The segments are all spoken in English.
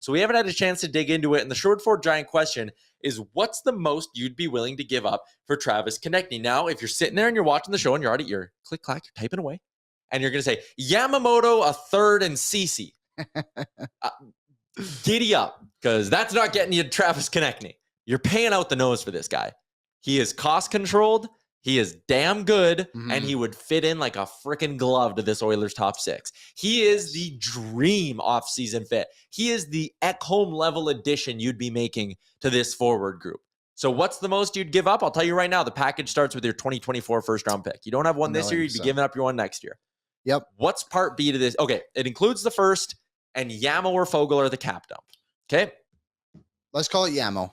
So we haven't had a chance to dig into it. And the short for giant question is, what's the most you'd be willing to give up for Travis Konecny? Now, if you're sitting there and you're watching the show and you're click, clack, you're typing away, and you're going to say, Yamamoto, a third, and Cece. Giddy up, because that's not getting you Travis Konecny. You're paying out the nose for this guy. He is cost-controlled. He is damn good, and he would fit in like a freaking glove to this Oilers top six. He is the dream offseason fit. He is the Ekholm level addition you'd be making to this forward group. So what's the most you'd give up? I'll tell you right now, the package starts with your 2024 first-round pick. You don't have one this year, you'd be giving up your one next year. Yep. What's part B to this? Okay, it includes the first, and Yamo or Foegele are the cap dump. Okay? Let's call it Yamo.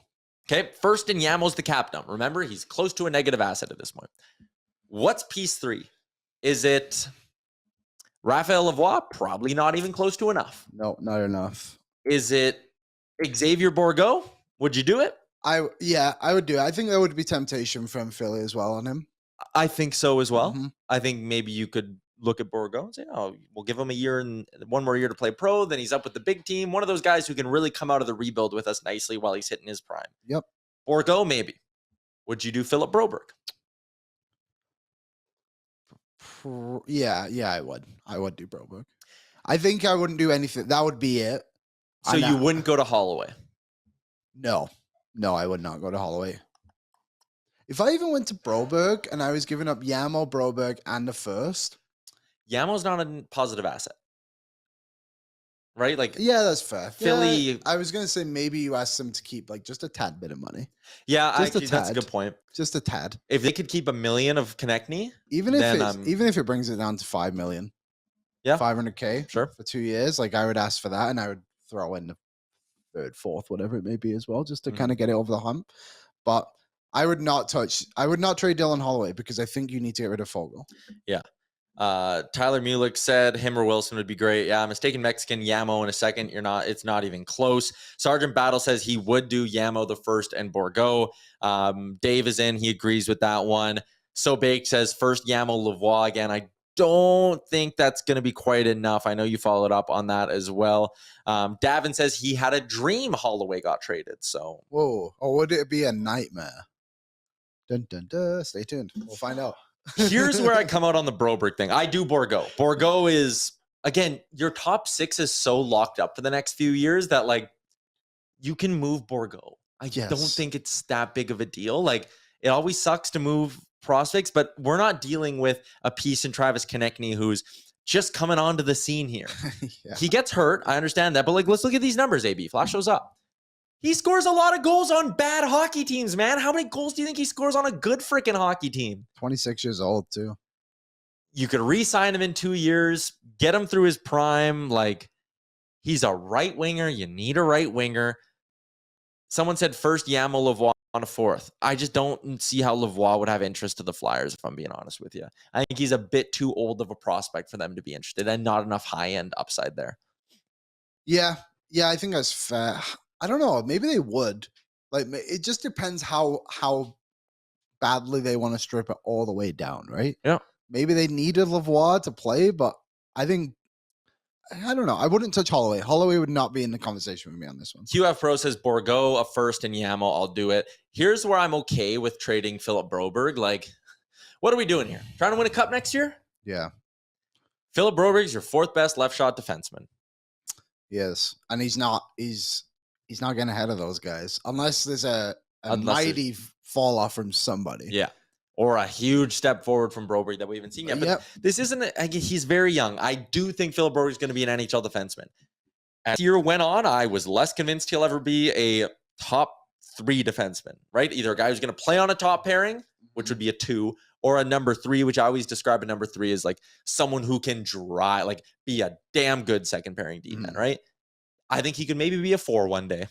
Okay, first and Yamo's the cap dump. Remember, he's close to a negative asset at this point. What's piece 3? Is it Raphael Lavoie? Probably not even close to enough. No, not enough. Is it Xavier Bourgault? Would you do it? I would do it. I think there would be temptation from Philly as well on him. I think so as well. I think maybe you could look at Bourgault and say, oh, we'll give him a year and one more year to play pro. Then he's up with the big team. One of those guys who can really come out of the rebuild with us nicely while he's hitting his prime. Yep. Bourgault, maybe. Would you do Philip Broberg? Yeah, I would. I would do Broberg. I think I wouldn't do anything. That would be it. So you wouldn't go to Holloway? No, I would not go to Holloway. If I even went to Broberg and I was giving up Yamo, Broberg, and the first, Yamo's not a positive asset, right? Like, yeah, that's fair. Philly. Yeah, I was gonna say maybe you ask them to keep like just a tad bit of money. Yeah, actually, that's a good point. Just a tad. If they could keep $1 million of Konecny, even if it brings it down to $5 million, yeah, $500K, sure, for 2 years, like I would ask for that, and I would throw in the third, fourth, whatever it may be as well, just to kind of get it over the hump. But I would not trade Dylan Holloway because I think you need to get rid of Foegele. Yeah. Tyler Mulick said him or Wilson would be great. Yeah, mistaken Mexican Yamo in a second. It's not even close. Sergeant Battle says he would do Yamo the first and Bourgault. Dave is in. He agrees with that one. So Baked says first Yamo Lavoie again. I don't think that's going to be quite enough. I know you followed up on that as well. Davin says he had a dream Holloway got traded. So whoa. Oh, would it be a nightmare? Dun, dun, dun. Stay tuned. We'll find out. Here's where I come out on the Broberg thing. I do Bourgault. Bourgault is, again, your top 6 is so locked up for the next few years that, like, you can move Bourgault. I don't think it's that big of a deal. Like, it always sucks to move prospects, but we're not dealing with a piece in Travis Konecny who's just coming onto the scene here. Yeah. He gets hurt. I understand that. But, like, let's look at these numbers, AB. Flash those up. He scores a lot of goals on bad hockey teams, man. How many goals do you think he scores on a good freaking hockey team? 26 years old, too. You could re-sign him in 2 years, get him through his prime. Like, he's a right winger. You need a right winger. Someone said first Yamo Lavoie on a fourth. I just don't see how Lavoie would have interest to the Flyers, if I'm being honest with you. I think he's a bit too old of a prospect for them to be interested and not enough high-end upside there. Yeah, I think that's fair. I don't know. Maybe they would. Like, it just depends how badly they want to strip it all the way down, right? Yeah. Maybe they needed Lavoie to play, but I don't know. I wouldn't touch Holloway. Holloway would not be in the conversation with me on this one. QF Pro says Bourgault, a first, and Yamo. I'll do it. Here's where I'm okay with trading Philip Broberg. Like, what are we doing here? Trying to win a cup next year? Yeah. Philip Broberg's your 4th best left shot defenseman. Yes, and he's not getting ahead of those guys unless there's a mighty fall off from somebody. Yeah. Or a huge step forward from Broberg that we haven't seen yet. But this isn't, he's very young. I do think Philip Broberg is going to be an NHL defenseman. As the year went on, I was less convinced he'll ever be a top 3 defenseman, right? Either a guy who's going to play on a top pairing, which would be a 2, or a number 3, which I always describe a number 3 as like someone who can be a damn good second pairing D-man, right? I think he could maybe be a 4 one day.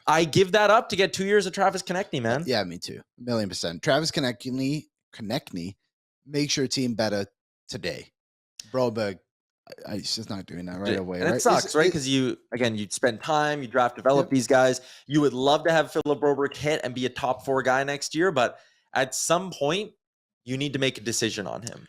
I give that up to get 2 years of Travis Konecny, man. Yeah, me too. 1,000,000%. Travis Konecny makes your team better today. Broberg, he's just not doing that right away. And it sucks, right? Because you'd spend time, you draft, develop these guys. You would love to have Philip Broberg hit and be a top 4 guy next year, but at some point, you need to make a decision on him.